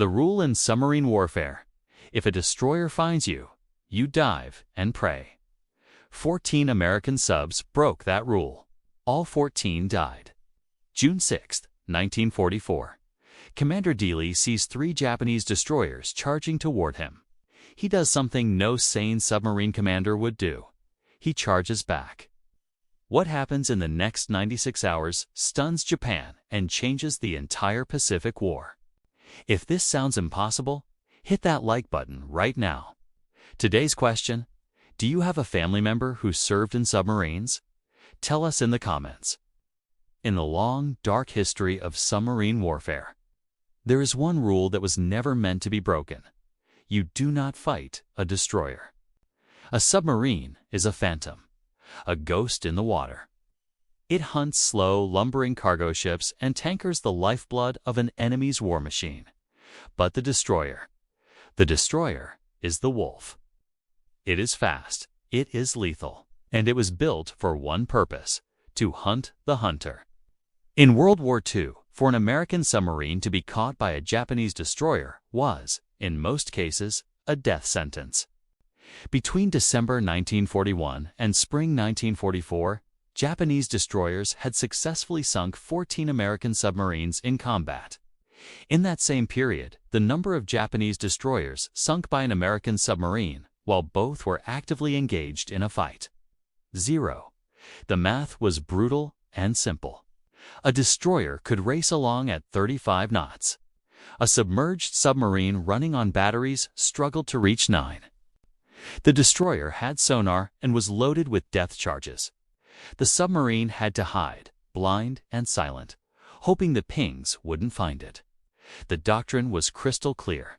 The rule in submarine warfare: if a destroyer finds you, you dive and pray. 14 American subs broke that rule. All 14 died. June 6, 1944. Commander Dealey sees 3 Japanese destroyers charging toward him. He does something no sane submarine commander would do. He charges back. What happens in the next 96 hours stuns Japan and changes the entire Pacific War. If this sounds impossible, hit that like button right now. Today's question: do you have a family member who served in submarines? Tell us in the comments. In the long, dark history of submarine warfare, there is one rule that was never meant to be broken. You do not fight a destroyer. A submarine is a phantom, a ghost in the water. It hunts slow, lumbering cargo ships and tankers the lifeblood of an enemy's war machine. But the destroyer is the wolf. It is fast, it is lethal, and it was built for one purpose: to hunt the hunter. In World War II, for an American submarine to be caught by a Japanese destroyer was, in most cases, a death sentence. Between December 1941 and spring 1944, Japanese destroyers had successfully sunk 14 American submarines in combat. In that same period, the number of Japanese destroyers sunk by an American submarine while both were actively engaged in a fight: 0. The math was brutal and simple. A destroyer could race along at 35 knots. A submerged submarine running on batteries struggled to reach 9. The destroyer had sonar and was loaded with depth charges. The submarine had to hide, blind and silent, hoping the pings wouldn't find it. The doctrine was crystal clear.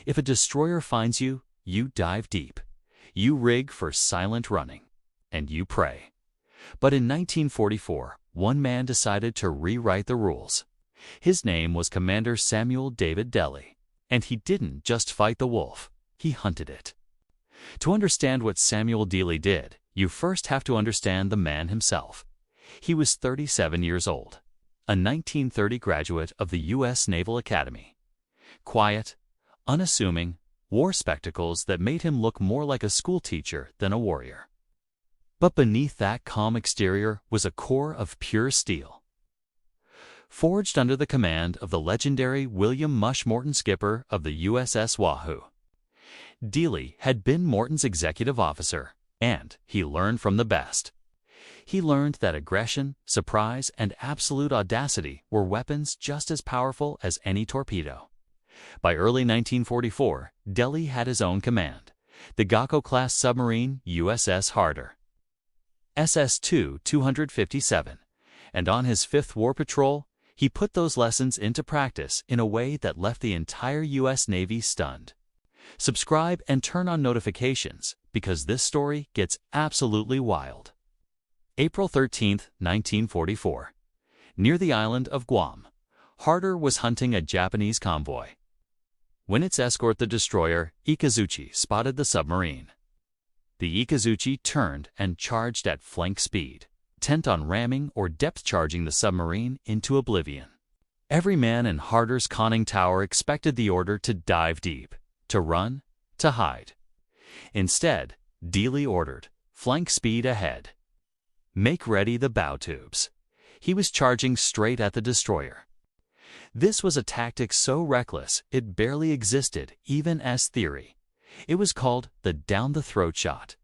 If a destroyer finds you, you dive deep. You rig for silent running, and you pray. But in 1944, one man decided to rewrite the rules. His name was Commander Samuel David Dealey, and he didn't just fight the wolf, he hunted it. To understand what Samuel Dealey did, you first have to understand the man himself. He was 37 years old, a 1930 graduate of the U.S. Naval Academy. Quiet, unassuming, wore spectacles that made him look more like a schoolteacher than a warrior. But beneath that calm exterior was a core of pure steel. Forged under the command of the legendary William Mush Morton, skipper of the USS Wahoo, Dealey had been Morton's executive officer, and he learned from the best. He learned that aggression, surprise, and absolute audacity were weapons just as powerful as any torpedo. By early 1944, Dealey had his own command, the Gakko-class submarine USS Harder, SS-2-257, and on his 5th war patrol, he put those lessons into practice in a way that left the entire U.S. Navy stunned. Subscribe and turn on notifications, because this story gets absolutely wild. April 13, 1944. Near the island of Guam, Harder was hunting a Japanese convoy. When its escort, the destroyer Ikazuchi, spotted the submarine, the Ikazuchi turned and charged at flank speed, intent on ramming or depth charging the submarine into oblivion. Every man in Harder's conning tower expected the order to dive deep, to run, to hide. Instead, Dealey ordered, flank speed ahead. Make ready the bow tubes. He was charging straight at the destroyer. This was a tactic so reckless it barely existed even as theory. It was called the down-the-throat shot.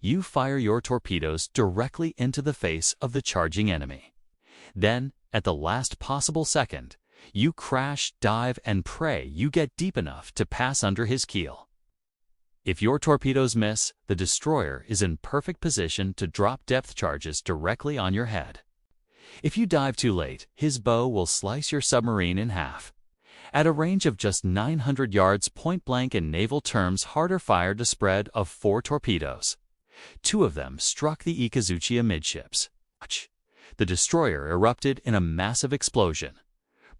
You fire your torpedoes directly into the face of the charging enemy. Then, at the last possible second, you crash, dive, and pray you get deep enough to pass under his keel. If your torpedoes miss, the destroyer is in perfect position to drop depth charges directly on your head. If you dive too late, his bow will slice your submarine in half. At a range of just 900 yards point-blank, in naval terms, Harder fired a spread of 4 torpedoes. 2 of them struck the Ikazuchi amidships. The destroyer erupted in a massive explosion,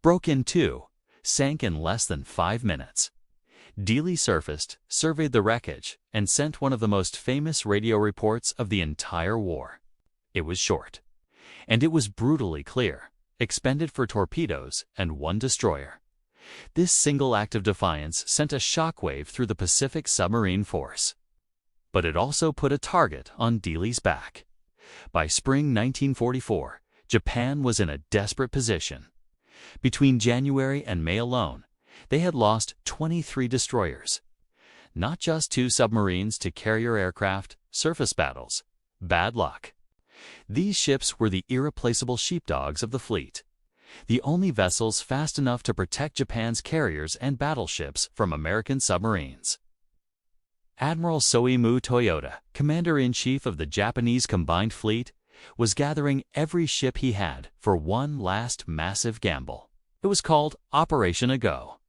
broke in 2, sank in less than 5 minutes. Dealey surfaced, surveyed the wreckage, and sent one of the most famous radio reports of the entire war. It was short, and it was brutally clear: expended for torpedoes and 1 destroyer. This single act of defiance sent a shockwave through the Pacific submarine force. But it also put a target on Dealey's back. By spring 1944, Japan was in a desperate position. Between January and May alone, they had lost 23 destroyers. Not just 2 submarines to carrier aircraft, surface battles. Bad luck. These ships were the irreplaceable sheepdogs of the fleet, the only vessels fast enough to protect Japan's carriers and battleships from American submarines. Admiral Soimu Toyota, Commander-in-Chief of the Japanese Combined Fleet, was gathering every ship he had for one last massive gamble. It was called Operation Ago,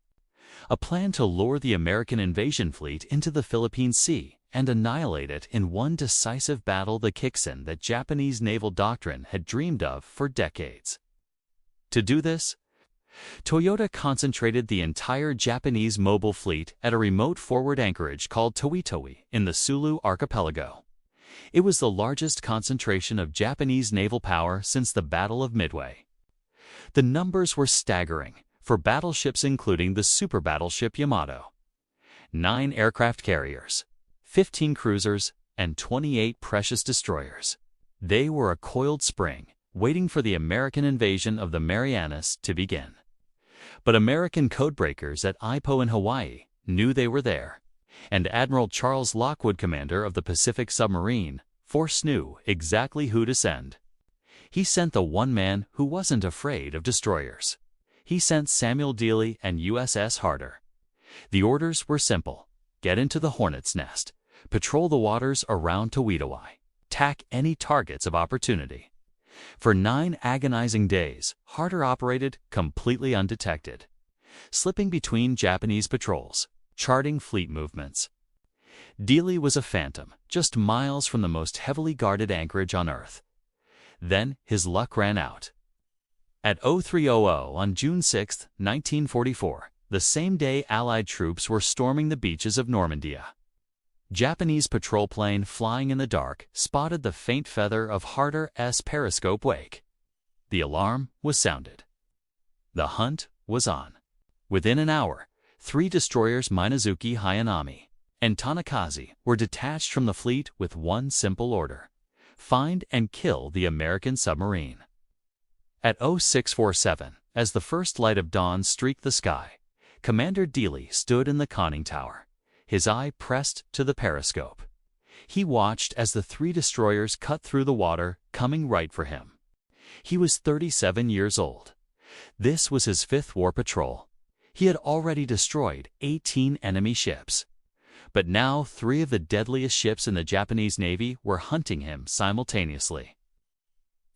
a plan to lure the American invasion fleet into the Philippine Sea and annihilate it in one decisive battle, the kicksin that Japanese naval doctrine had dreamed of for decades. To do this, Toyota concentrated the entire Japanese mobile fleet at a remote forward anchorage called Tawi-Tawi in the Sulu archipelago. It was the largest concentration of Japanese naval power since the Battle of Midway. The numbers were staggering for battleships, including the super battleship Yamato. 9 aircraft carriers, 15 cruisers, and 28 precious destroyers. They were a coiled spring, waiting for the American invasion of the Marianas to begin. But American codebreakers at Ipoh in Hawaii knew they were there, and Admiral Charles Lockwood, commander of the Pacific Submarine Force, knew exactly who to send. He sent the one man who wasn't afraid of destroyers. He sent Samuel David Dealey and USS Harder. The orders were simple: get into the hornet's nest, patrol the waters around Tawi-Tawi, tack any targets of opportunity. For 9 agonizing days, Harder operated completely undetected, slipping between Japanese patrols, charting fleet movements. Dealey was a phantom, just miles from the most heavily guarded anchorage on Earth. Then his luck ran out. At 0300 on June 6, 1944, the same day Allied troops were storming the beaches of Normandy, Japanese patrol plane flying in the dark spotted the faint feather of Harder's periscope wake. The alarm was sounded. The hunt was on. Within an hour, 3 destroyers, Minazuki, Hayanami, and Tanakaze, were detached from the fleet with one simple order: find and kill the American submarine. At 0647, as the first light of dawn streaked the sky, Commander Dealey stood in the conning tower, his eye pressed to the periscope. He watched as the 3 destroyers cut through the water, coming right for him. He was 37 years old. This was his 5th war patrol. He had already destroyed 18 enemy ships. But now 3 of the deadliest ships in the Japanese Navy were hunting him simultaneously.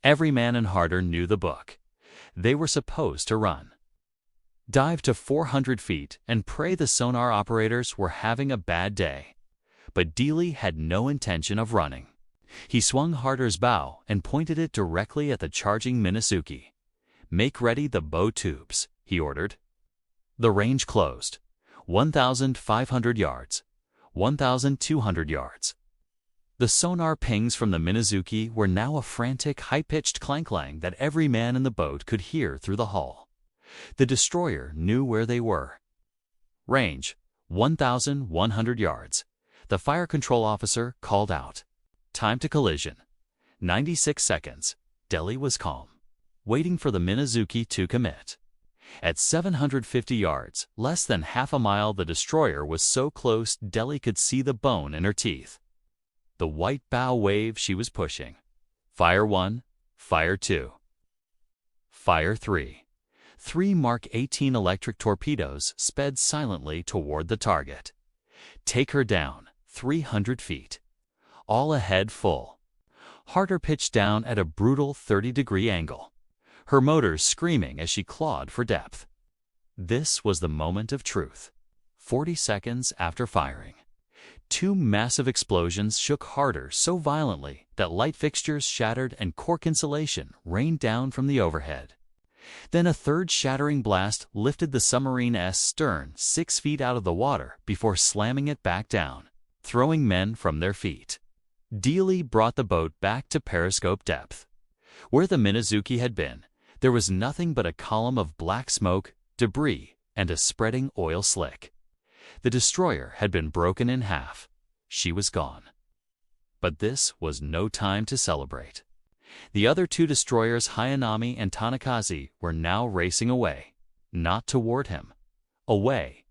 Every man in Harder knew the book. They were supposed to run. Dive to 400 feet and pray the sonar operators were having a bad day. But Dealey had no intention of running. He swung Harder's bow and pointed it directly at the charging Minazuki. "Make ready the bow tubes," he ordered. The range closed. 1,500 yards. 1,200 yards. The sonar pings from the Minazuki were now a frantic, high-pitched clang-clang that every man in the boat could hear through the hull. The destroyer knew where they were. Range, 1,100 yards. The fire control officer called out. Time to collision, 96 seconds. Dealey was calm, waiting for the Minazuki to commit. At 750 yards, less than half a mile, the destroyer was so close Dealey could see the bone in her teeth. The white bow wave she was pushing. Fire 1, Fire 2. Fire 3. 3 Mark 18 electric torpedoes sped silently toward the target. Take her down, 300 feet. All ahead full. Harder pitched down at a brutal 30-degree angle, her motors screaming as she clawed for depth. This was the moment of truth. 40 seconds after firing, 2 massive explosions shook Harder so violently that light fixtures shattered and cork insulation rained down from the overhead. Then a third shattering blast lifted the submarine's stern 6 feet out of the water before slamming it back down, throwing men from their feet. Dealey brought the boat back to periscope depth. Where the Minazuki had been, there was nothing but a column of black smoke, debris, and a spreading oil slick. The destroyer had been broken in half. She was gone. But this was no time to celebrate. The other two destroyers, Hayanami and Tanakaze, were now racing away, not toward him, away,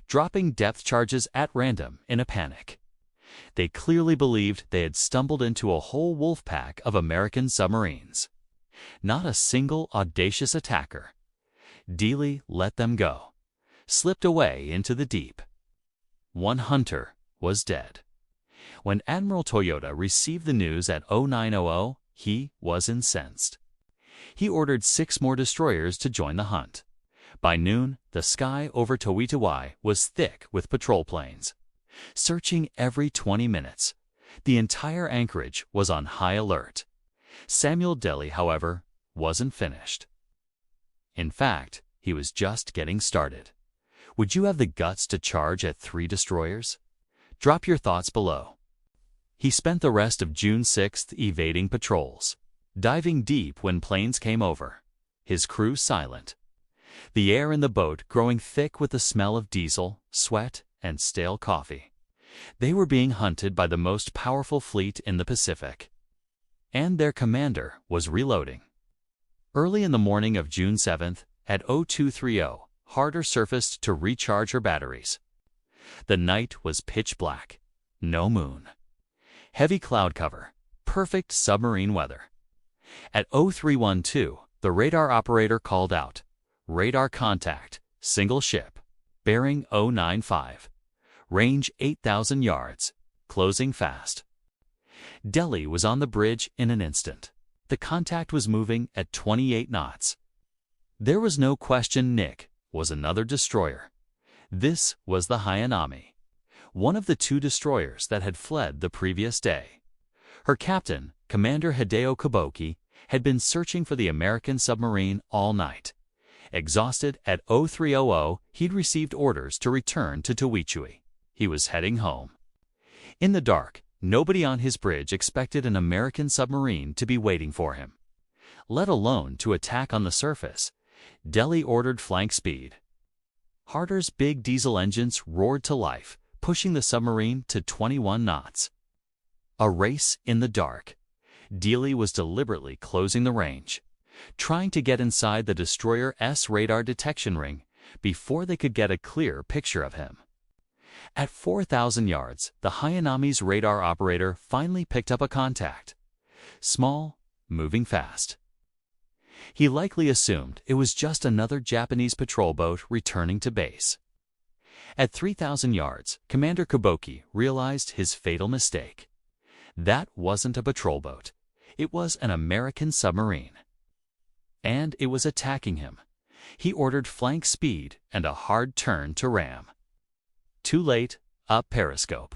dropping depth charges at random in a panic. They clearly believed they had stumbled into a whole wolf pack of American submarines. Not a single audacious attacker. Dealey let them go, slipped away into the deep. One hunter was dead. When Admiral Toyota received the news at 0900, he was incensed. He ordered 6 more destroyers to join the hunt. By noon, the sky over Tawi-Tawi was thick with patrol planes, searching every 20 minutes. The entire anchorage was on high alert. Samuel David Dealey, however, wasn't finished. In fact, he was just getting started. Would you have the guts to charge at 3 destroyers? Drop your thoughts below. He spent the rest of June 6th evading patrols, diving deep when planes came over, his crew silent. The air in the boat growing thick with the smell of diesel, sweat, and stale coffee. They were being hunted by the most powerful fleet in the Pacific. And their commander was reloading. Early in the morning of June 7th, at 0230, Harder surfaced to recharge her batteries. The night was pitch black, no moon. Heavy cloud cover, perfect submarine weather. At 0312, the radar operator called out, "Radar contact, single ship, bearing 095, range 8,000 yards, closing fast." Dealey was on the bridge in an instant. The contact was moving at 28 knots. There was no question Nick was another destroyer. This was the Hayanami, one of the 2 destroyers that had fled the previous day. Her captain, Commander Hideo Kabuki, had been searching for the American submarine all night. Exhausted at 0300, he'd received orders to return to Tawi-Tawi. He was heading home. In the dark, nobody on his bridge expected an American submarine to be waiting for him, let alone to attack on the surface. Dealey ordered flank speed. Harder's big diesel engines roared to life, pushing the submarine to 21 knots. A race in the dark. Dealey was deliberately closing the range, trying to get inside the destroyer's radar detection ring before they could get a clear picture of him. At 4,000 yards, the Hayanami's radar operator finally picked up a contact. Small, moving fast. He likely assumed it was just another Japanese patrol boat returning to base. At 3,000 yards, Commander Kabuki realized his fatal mistake. That wasn't a patrol boat. It was an American submarine. And it was attacking him. He ordered flank speed and a hard turn to ram. Too late, up periscope.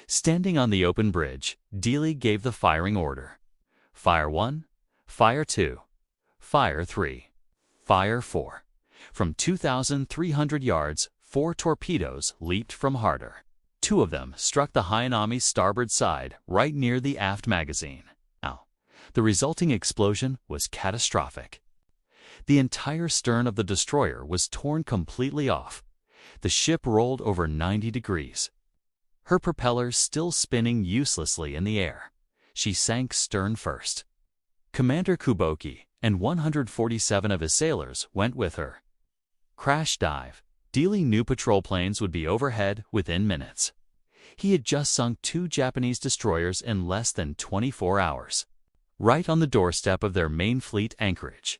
Standing on the open bridge, Dealey gave the firing order. Fire 1, Fire 2, Fire 3, Fire 4. From 2,300 yards, 4 torpedoes leaped from Harder. 2 of them struck the Hayanami's starboard side right near the aft magazine. The resulting explosion was catastrophic. The entire stern of the destroyer was torn completely off. The ship rolled over 90 degrees. Her propellers still spinning uselessly in the air. She sank stern first. Commander Kabuki and 147 of his sailors went with her. Crash dive. Dealey knew patrol planes would be overhead within minutes. He had just sunk 2 Japanese destroyers in less than 24 hours. Right on the doorstep of their main fleet anchorage.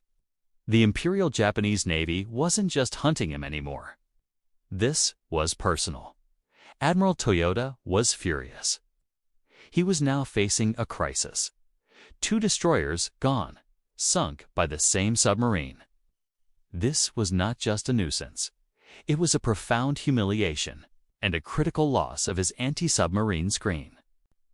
The Imperial Japanese Navy wasn't just hunting him anymore. This was personal. Admiral Toyota was furious. He was now facing a crisis. 2 destroyers gone, sunk by the same submarine. This was not just a nuisance. It was a profound humiliation and a critical loss of his anti-submarine screen.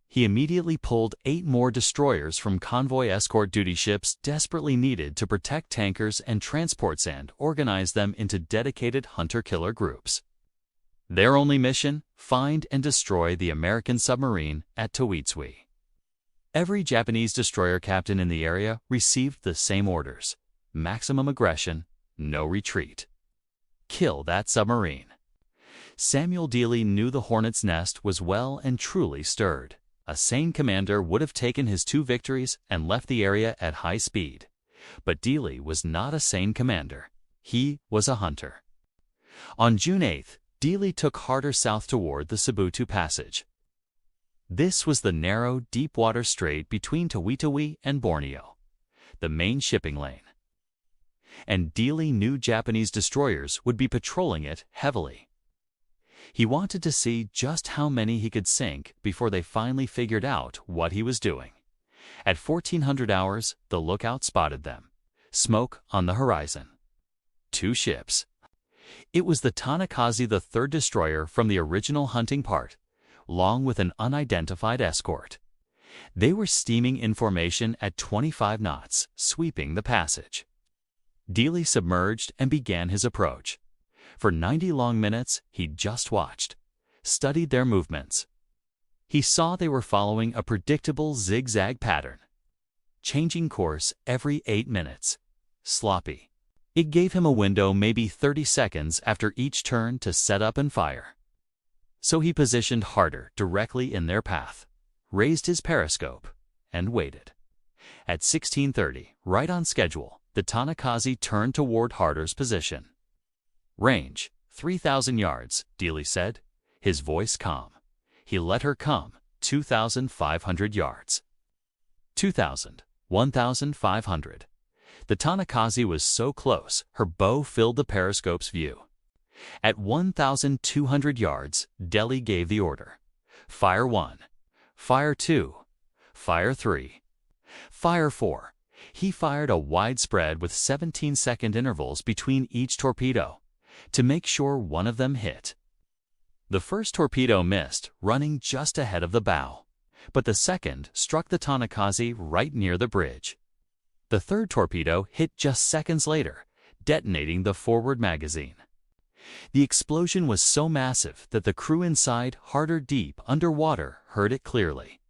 He immediately pulled 8 more destroyers from convoy escort duty ships desperately needed to protect tankers and transports and organize them into dedicated hunter-killer groups. Their only mission? Find and destroy the American submarine at Tawi-Tawi. Every Japanese destroyer captain in the area received the same orders: maximum aggression, no retreat. Kill that submarine. Samuel Dealey knew the Hornet's nest was well and truly stirred. A sane commander would have taken his 2 victories and left the area at high speed. But Dealey was not a sane commander. He was a hunter. On June 8th, Dealey took Harder south toward the Cebutu Passage. This was the narrow, deep-water strait between Tawi-Tawi and Borneo, the main shipping lane. And Dealey knew Japanese destroyers would be patrolling it heavily. He wanted to see just how many he could sink before they finally figured out what he was doing. At 1400 hours, the lookout spotted them. Smoke on the horizon. 2 ships. It was the Tanakaze, the 3rd destroyer from the original hunting part, along with an unidentified escort. They were steaming in formation at 25 knots, sweeping the passage. Dealey submerged and began his approach. For 90 long minutes, he just watched, studied their movements. He saw they were following a predictable zigzag pattern, changing course every 8 minutes. Sloppy. It gave him a window maybe 30 seconds after each turn to set up and fire. So he positioned Harder directly in their path, raised his periscope, and waited. At 16:30, right on schedule, the Tanakaze turned toward Harder's position. Range, 3,000 yards, Dealey said, his voice calm. He let her come, 2,500 yards. 2,000, 1,500. The Tanakaze was so close, her bow filled the periscope's view. At 1,200 yards, Dealey gave the order. Fire 1. Fire 2. Fire 3. Fire 4. He fired a wide spread with 17-second intervals between each torpedo, to make sure one of them hit. The first torpedo missed, running just ahead of the bow, but the second struck the Tanakaze right near the bridge. The third torpedo hit just seconds later, detonating the forward magazine. The explosion was so massive that the crew inside, Harder deep underwater, heard it clearly.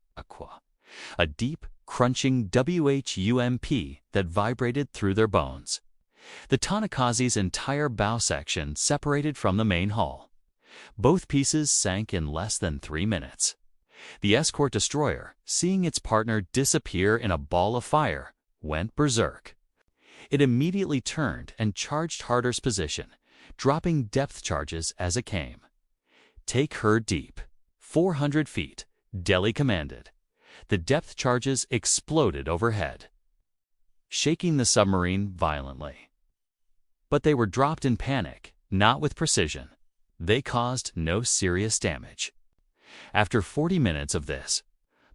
A deep, crunching WHUMP that vibrated through their bones. The Tanakaze's entire bow section separated from the main hull. Both pieces sank in less than 3 minutes. The escort destroyer, seeing its partner disappear in a ball of fire, went berserk. It immediately turned and charged Harder's position, dropping depth charges as it came. Take her deep. 400 feet, Dealey commanded. The depth charges exploded overhead, shaking the submarine violently. But they were dropped in panic, not with precision. They caused no serious damage. After 40 minutes of this,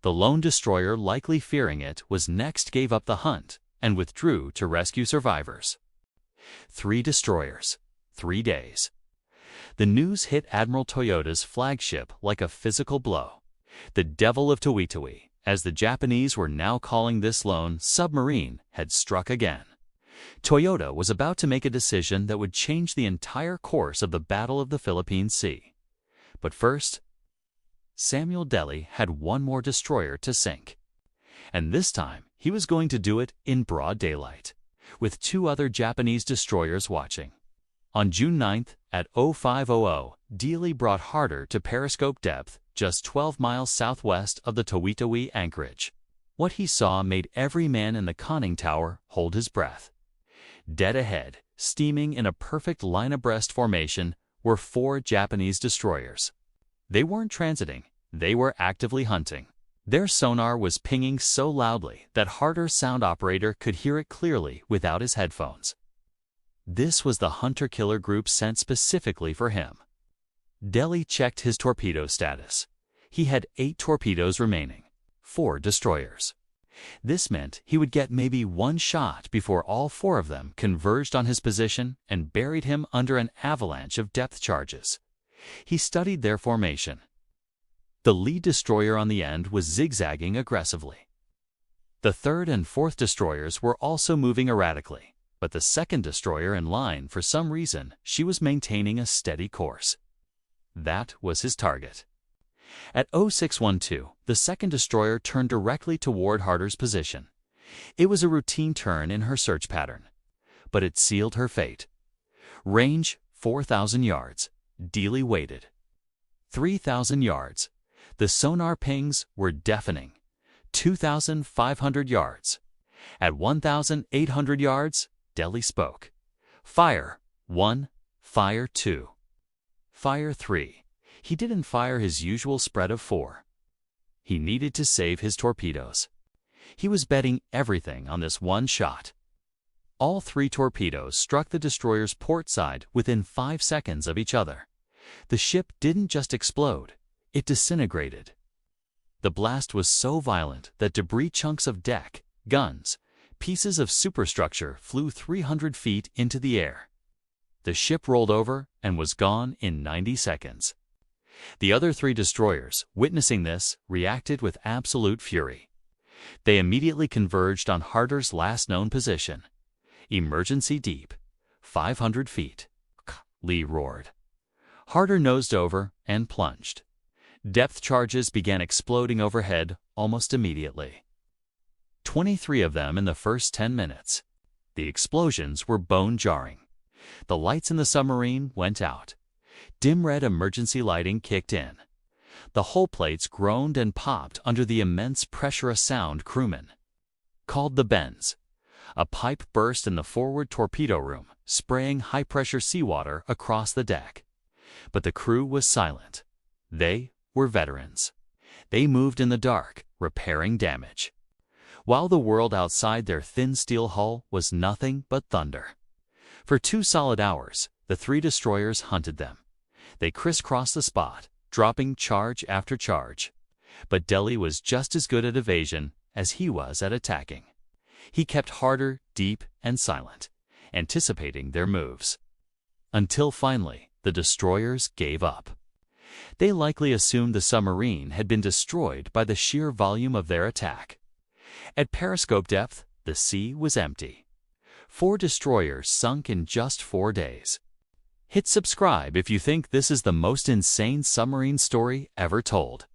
the lone destroyer, likely fearing it was next, gave up the hunt and withdrew to rescue survivors. 3 destroyers, 3 days. The news hit Admiral Toyoda's flagship like a physical blow. The Devil of Tawi-Tawi, as the Japanese were now calling this lone submarine, had struck again. Toyota was about to make a decision that would change the entire course of the Battle of the Philippine Sea. But first, Samuel Dealey had one more destroyer to sink. And this time, he was going to do it in broad daylight, with 2 other Japanese destroyers watching. On June 9th, at 0500, Dealey brought Harder to periscope depth just 12 miles southwest of the Tawi-Tawi anchorage. What he saw made every man in the conning tower hold his breath. Dead ahead, steaming in a perfect line abreast formation, were 4 Japanese destroyers. They weren't transiting, they were actively hunting. Their sonar was pinging so loudly that Harder's sound operator could hear it clearly without his headphones. This was the hunter-killer group sent specifically for him. Dealey checked his torpedo status. He had 8 torpedoes remaining, 4 destroyers. This meant he would get maybe 1 shot before all 4 of them converged on his position and buried him under an avalanche of depth charges. He studied their formation. The lead destroyer on the end was zigzagging aggressively. The 3rd and 4th destroyers were also moving erratically, but the 2nd destroyer in line, for some reason, she was maintaining a steady course. That was his target. At 0612, the 2nd destroyer turned directly toward Harder's position. It was a routine turn in her search pattern, but it sealed her fate. Range, 4,000 yards. Dealey waited. 3,000 yards. The sonar pings were deafening. 2,500 yards. At 1,800 yards, Dealey spoke. Fire 1, fire 2. Fire 3. He didn't fire his usual spread of 4. He needed to save his torpedoes. He was betting everything on this one shot. All 3 torpedoes struck the destroyer's port side within 5 seconds of each other. The ship didn't just explode, it disintegrated. The blast was so violent that debris chunks of deck, guns, pieces of superstructure flew 300 feet into the air. The ship rolled over and was gone in 90 seconds. The other 3 destroyers, witnessing this, reacted with absolute fury. They immediately converged on Harder's last known position. Emergency deep. 500 feet. Lee roared. Harder nosed over and plunged. Depth charges began exploding overhead almost immediately. 23 of them in the first 10 minutes. The explosions were bone-jarring. The lights in the submarine went out. Dim red emergency lighting kicked in. The hull plates groaned and popped under the immense pressure a sound crewmen called the bends. A pipe burst in the forward torpedo room, spraying high-pressure seawater across the deck. But the crew was silent. They were veterans. They moved in the dark, repairing damage, while the world outside their thin steel hull was nothing but thunder. For 2 solid hours, the 3 destroyers hunted them. They crisscrossed the spot, dropping charge after charge. But Dealey was just as good at evasion as he was at attacking. He kept Harder deep and silent, anticipating their moves. Until finally, the destroyers gave up. They likely assumed the submarine had been destroyed by the sheer volume of their attack. At periscope depth, the sea was empty. 4 destroyers sunk in just 4 days. Hit subscribe if you think this is the most insane submarine story ever told.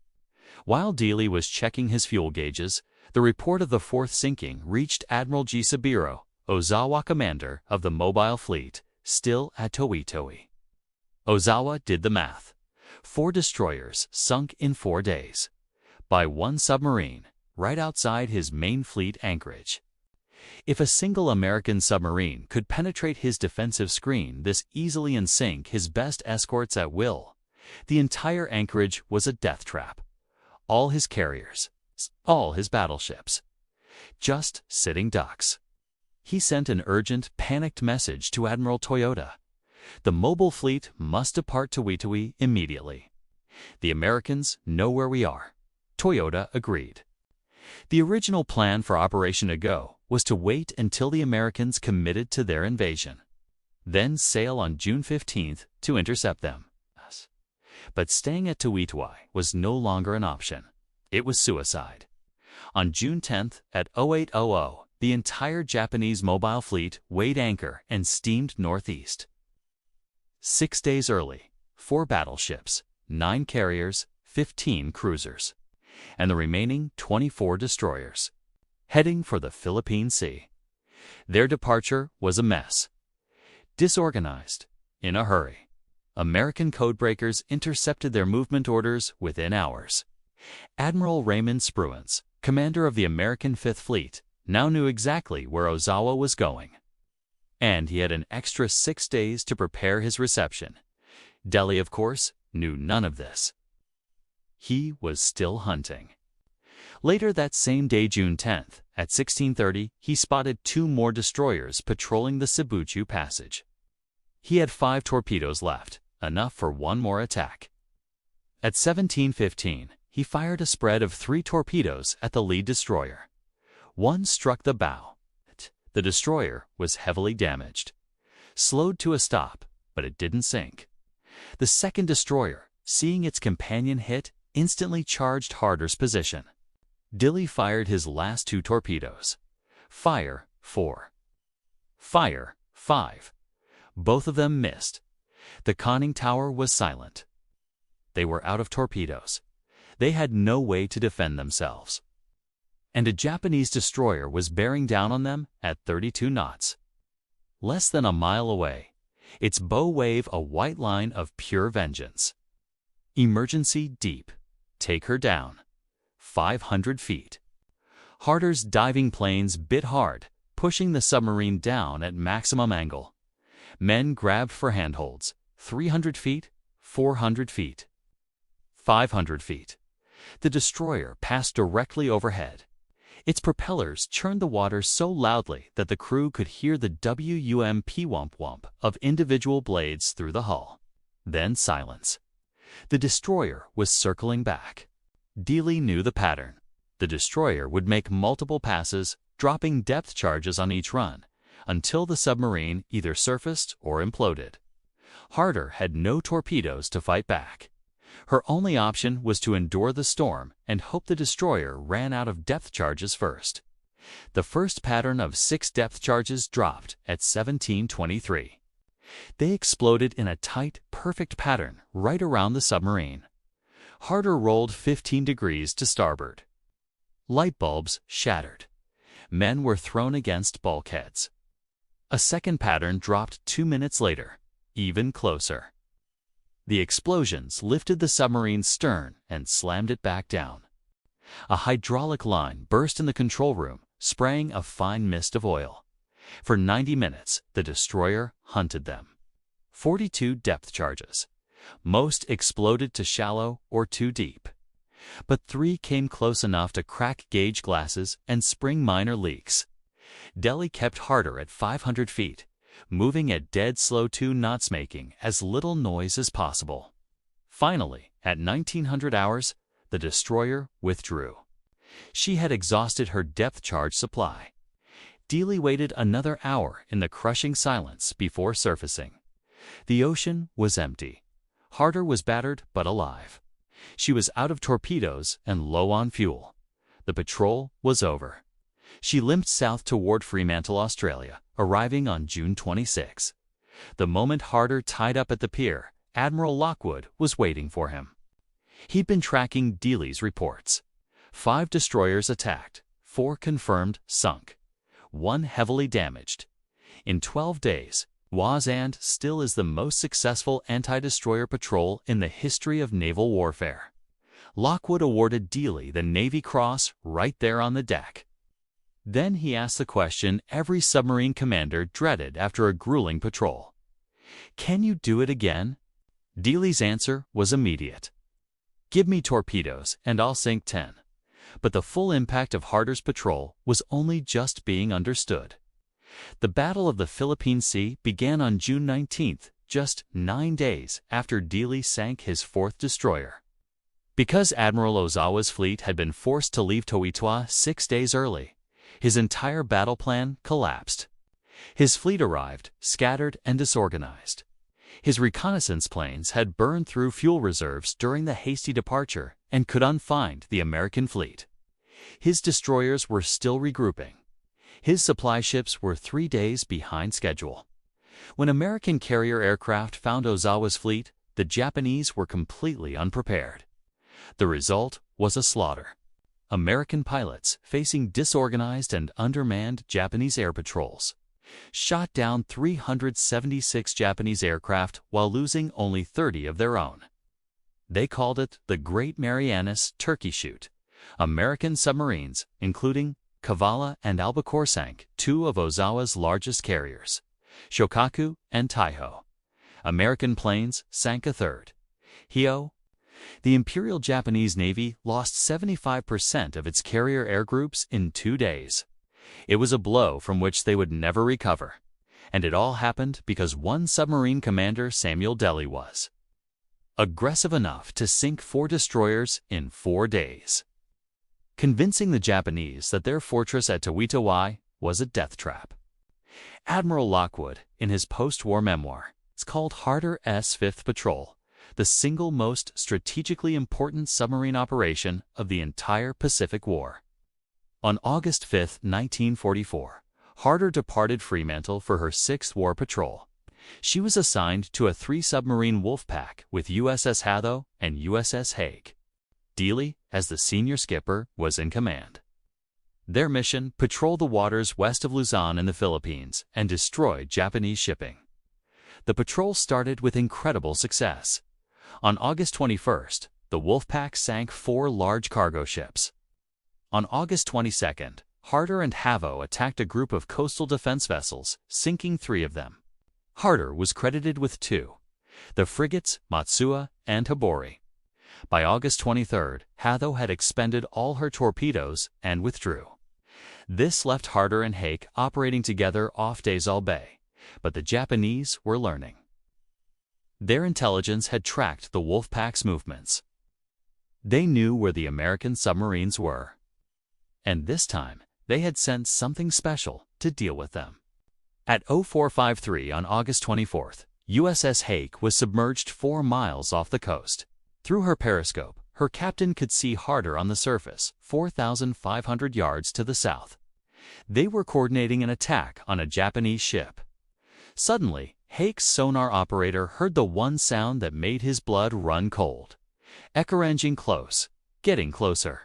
While Dealey was checking his fuel gauges, the report of the 4th sinking reached Admiral G. Saburo, Ozawa commander of the mobile fleet, still at Tawi-Tawi. Ozawa did the math. 4 destroyers sunk in 4 days. By 1 submarine, right outside his main fleet anchorage. If a single American submarine could penetrate his defensive screen this easily and sink his best escorts at will, the entire anchorage was a death trap. All his carriers, all his battleships, just sitting ducks. He sent an urgent, panicked message to Admiral Toyota. The mobile fleet must depart Tawi-Tawi immediately. The Americans know where we are. Toyota agreed. The original plan for Operation Ago was to wait until the Americans committed to their invasion, then sail on June 15th to intercept them. But staying at Tawi-Tawi was no longer an option. It was suicide. On June 10th at 0800, the entire Japanese mobile fleet weighed anchor and steamed northeast. 6 days early, 4 battleships, 9 carriers, 15 cruisers, and the remaining 24 destroyers, heading for the Philippine Sea. Their departure was a mess. Disorganized, in a hurry. American codebreakers intercepted their movement orders within hours. Admiral Raymond Spruance, commander of the American Fifth Fleet, now knew exactly where Ozawa was going. And he had an extra 6 days to prepare his reception. Dealey, of course, knew none of this. He was still hunting. Later that same day, June 10th, at 16:30, he spotted 2 more destroyers patrolling the Sibuchu Passage. He had 5 torpedoes left, enough for 1 more attack. At 17:15, he fired a spread of 3 torpedoes at the lead destroyer. 1 struck the bow. The destroyer was heavily damaged. Slowed to a stop, but it didn't sink. The second destroyer, seeing its companion hit, instantly charged Harder's position. Dealey fired his last 2 torpedoes. Fire 4. Fire 5. Both of them missed. The conning tower was silent. They were out of torpedoes. They had no way to defend themselves. And a Japanese destroyer was bearing down on them at 32 knots. Less than a mile away, its bow wave a white line of pure vengeance. Emergency deep. Take her down. 500 feet. Harder's diving planes bit hard, pushing the submarine down at maximum angle. Men grabbed for handholds. 300 feet, 400 feet. 500 feet. The destroyer passed directly overhead. Its propellers churned the water so loudly that the crew could hear the whomp-womp of individual blades through the hull. Then silence. The destroyer was circling back. Dealey knew the pattern. The destroyer would make multiple passes, dropping depth charges on each run, until the submarine either surfaced or imploded. Harder had no torpedoes to fight back. Her only option was to endure the storm and hope the destroyer ran out of depth charges first. The first pattern of 6 depth charges dropped at 17:23. They exploded in a tight, perfect pattern right around the submarine. Harder rolled 15 degrees to starboard. Light bulbs shattered. Men were thrown against bulkheads. A second pattern dropped 2 minutes later, even closer. The explosions lifted the submarine's stern and slammed it back down. A hydraulic line burst in the control room, spraying a fine mist of oil. For 90 minutes, the destroyer hunted them. 42 depth charges. Most exploded to shallow or too deep. But 3 came close enough to crack gauge glasses and spring minor leaks. Dealey kept Harder at 500 feet, moving at dead slow 2 knots, making as little noise as possible. Finally, at 1900 hours, the destroyer withdrew. She had exhausted her depth charge supply. Dealey waited another hour in the crushing silence before surfacing. The ocean was empty. Harder was battered but alive. She was out of torpedoes and low on fuel. The patrol was over. She limped south toward Fremantle, Australia, arriving on June 26. The moment Harder tied up at the pier, Admiral Lockwood was waiting for him. He'd been tracking Dealey's reports. 5 destroyers attacked, 4 confirmed sunk, 1 heavily damaged. In 12 days, USS still is the most successful anti-destroyer patrol in the history of naval warfare. Lockwood awarded Dealey the Navy Cross right there on the deck. Then he asked the question every submarine commander dreaded after a grueling patrol. "Can you do it again?" Dealey's answer was immediate. "Give me torpedoes and I'll sink 10. But the full impact of Harder's patrol was only just being understood. The Battle of the Philippine Sea began on June 19, just 9 days after Dealey sank his 4th destroyer. Because Admiral Ozawa's fleet had been forced to leave Tawi-Tawi 6 days early, his entire battle plan collapsed. His fleet arrived, scattered and disorganized. His reconnaissance planes had burned through fuel reserves during the hasty departure and could unfind the American fleet. His destroyers were still regrouping. His supply ships were 3 days behind schedule. When American carrier aircraft found Ozawa's fleet, the Japanese were completely unprepared. The result was a slaughter. American pilots, facing disorganized and undermanned Japanese air patrols, shot down 376 Japanese aircraft while losing only 30 of their own. They called it the Great Marianas Turkey Shoot. American submarines, including Kavala and Albacore, sank 2 of Ozawa's largest carriers, Shokaku and Taiho. American planes sank a 3rd. Hio. The Imperial Japanese Navy lost 75% of its carrier air groups in 2 days. It was a blow from which they would never recover. And it all happened because one submarine commander, Samuel Dailey, was aggressive enough to sink 4 destroyers in 4 days, convincing the Japanese that their fortress at Tawi-Tawi was a death trap. Admiral Lockwood, in his post-war memoir, is called Harder's 5th Patrol the single most strategically important submarine operation of the entire Pacific War. On August 5, 1944, Harder departed Fremantle for her 6th war patrol. She was assigned to a 3-submarine wolf pack with USS Harder and USS Hague. Dealey, as the senior skipper, was in command. Their mission: patrol the waters west of Luzon in the Philippines and destroy Japanese shipping. The patrol started with incredible success. On August 21st, the Wolfpack sank 4 large cargo ships. On August 22nd, Harder and Havo attacked a group of coastal defense vessels, sinking 3 of them. Harder was credited with 2, the frigates Matsuo and Hibori. By August 23rd, Havo had expended all her torpedoes and withdrew. This left Harder and Hake operating together off Daisal Bay, but the Japanese were learning. Their intelligence had tracked the Wolfpack's movements. They knew where the American submarines were. And this time, they had sent something special to deal with them. At 0453 on August 24th, USS Hake was submerged 4 miles off the coast. Through her periscope, her captain could see Harder on the surface, 4,500 yards to the south. They were coordinating an attack on a Japanese ship. Suddenly, Hake's sonar operator heard the one sound that made his blood run cold. Anchoraging close, getting closer.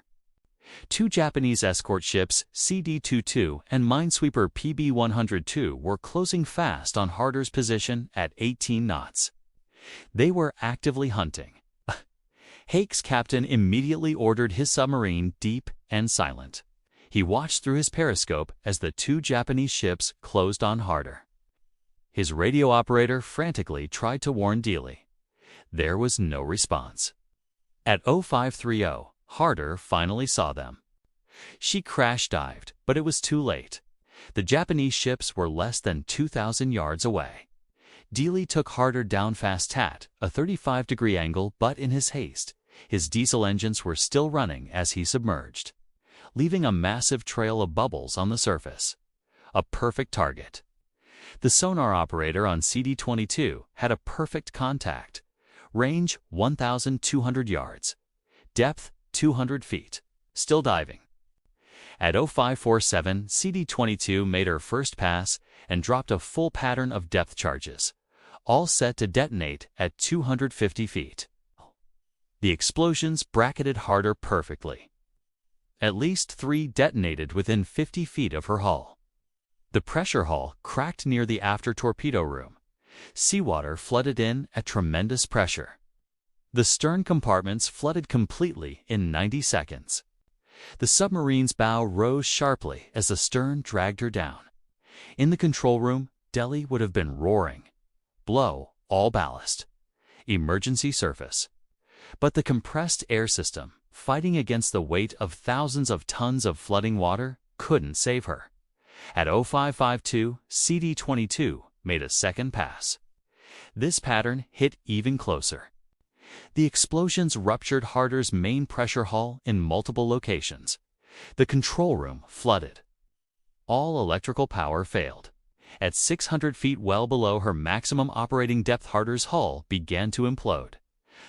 2 Japanese escort ships, CD-22 and minesweeper PB-102, were closing fast on Harder's position at 18 knots. They were actively hunting. Hake's captain immediately ordered his submarine deep and silent. He watched through his periscope as the 2 Japanese ships closed on Harder. His radio operator frantically tried to warn Dealey. There was no response. At 0530, Harder finally saw them. She crash-dived, but it was too late. The Japanese ships were less than 2,000 yards away. Dealey took Harder down fast at a 35-degree angle, but in his haste, his diesel engines were still running as he submerged, leaving a massive trail of bubbles on the surface. A perfect target. The sonar operator on CD-22 had a perfect contact. Range 1,200 yards. Depth 200 feet. Still diving. At 0547, CD-22 made her first pass and dropped a full pattern of depth charges, all set to detonate at 250 feet. The explosions bracketed Harder perfectly. At least 3 detonated within 50 feet of her hull. The pressure hull cracked near the after torpedo room. Seawater flooded in at tremendous pressure. The stern compartments flooded completely in 90 seconds. The submarine's bow rose sharply as the stern dragged her down. In the control room, Dealey would have been roaring. Blow all ballast. Emergency surface. But the compressed air system, fighting against the weight of thousands of tons of flooding water, couldn't save her. At 0552, CD-22 made a second pass. This pattern hit even closer. The explosions ruptured Harder's main pressure hull in multiple locations. The control room flooded. All electrical power failed. At 600 feet well below her maximum operating depth, Harder's hull began to implode.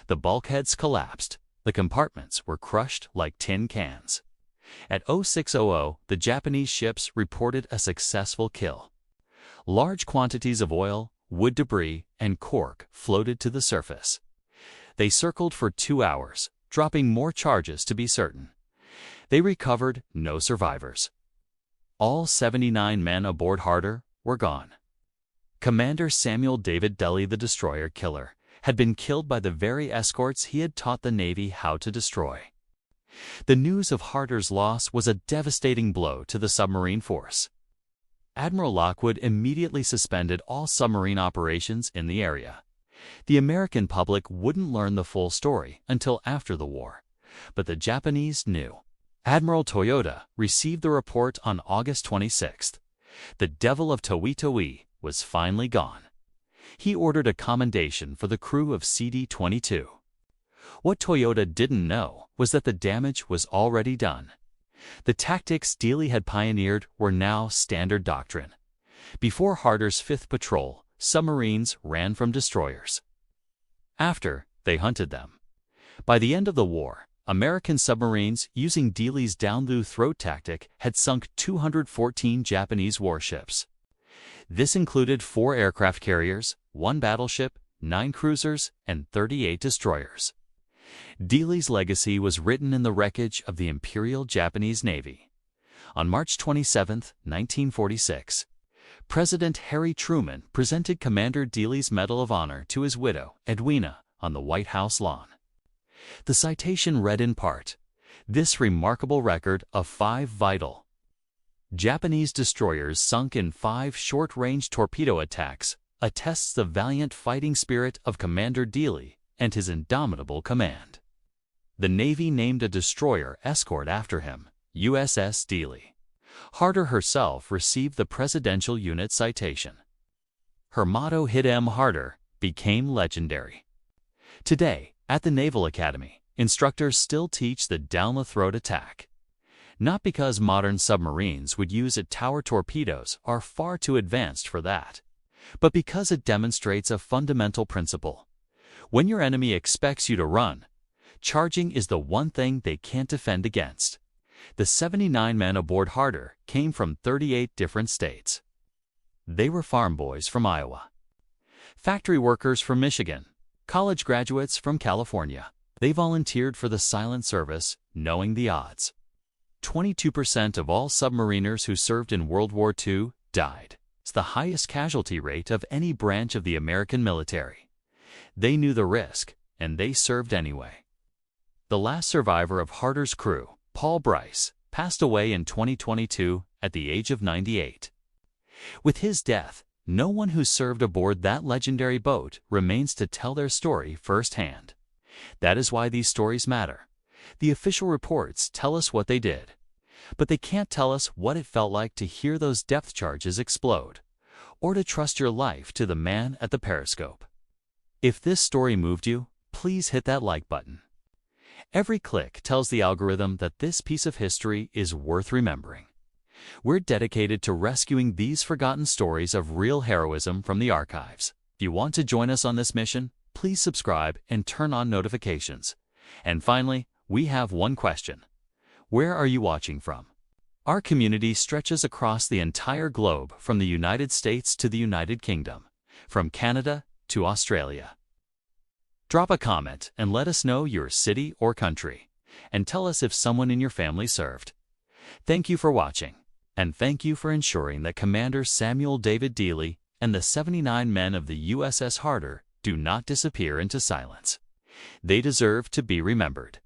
The bulkheads collapsed. The compartments were crushed like tin cans. At 0600, the Japanese ships reported a successful kill. Large quantities of oil, wood debris, and cork floated to the surface. They circled for 2 hours, dropping more charges to be certain. They recovered no survivors. All 79 men aboard Harder were gone. Commander Samuel David Dealey, the destroyer killer, had been killed by the very escorts he had taught the Navy how to destroy. The news of Harder's loss was a devastating blow to the submarine force. Admiral Lockwood immediately suspended all submarine operations in the area. The American public wouldn't learn the full story until after the war, but the Japanese knew. Admiral Toyota received the report on August 26th. The devil of Tawi-Tawi was finally gone. He ordered a commendation for the crew of CD-22. What Toyota didn't know was that the damage was already done. The tactics Dealey had pioneered were now standard doctrine. Before Harder's 5th patrol, submarines ran from destroyers. After, they hunted them. By the end of the war, American submarines using Dealey's down-the-throat tactic had sunk 214 Japanese warships. This included 4 aircraft carriers, 1 battleship, 9 cruisers, and 38 destroyers. Dealey's legacy was written in the wreckage of the Imperial Japanese Navy. On March 27, 1946, President Harry Truman presented Commander Dealey's Medal of Honor to his widow, Edwina, on the White House lawn. The citation read in part, "This remarkable record of 5 vital Japanese destroyers sunk in 5 short-range torpedo attacks attests the valiant fighting spirit of Commander Dealey and his indomitable command." The Navy named a destroyer escort after him, USS Dealey. Harder herself received the Presidential Unit citation. Her motto, "Hit 'em harder," became legendary. Today, at the Naval Academy, instructors still teach the down-the-throat attack. Not because modern submarines would use it, tower torpedoes are far too advanced for that, but because it demonstrates a fundamental principle. When your enemy expects you to run, charging is the one thing they can't defend against. The 79 men aboard Harder came from 38 different states. They were farm boys from Iowa, factory workers from Michigan, college graduates from California. They volunteered for the silent service, knowing the odds. 22% of all submariners who served in World War II died. It's the highest casualty rate of any branch of the American military. They knew the risk, and they served anyway. The last survivor of Harder's crew, Paul Bryce, passed away in 2022 at the age of 98. With his death, no one who served aboard that legendary boat remains to tell their story firsthand. That is why these stories matter. The official reports tell us what they did, but they can't tell us what it felt like to hear those depth charges explode, or to trust your life to the man at the periscope. If this story moved you, please hit that like button. Every click tells the algorithm that this piece of history is worth remembering. We're dedicated to rescuing these forgotten stories of real heroism from the archives. If you want to join us on this mission, please subscribe and turn on notifications. And finally, we have one question. Where are you watching from? Our community stretches across the entire globe, from the United States to the United Kingdom, from Canada to Australia. Drop a comment and let us know your city or country, and tell us if someone in your family served. Thank you for watching, and thank you for ensuring that Commander Samuel David Dealey and the 79 men of the USS Harder do not disappear into silence. They deserve to be remembered.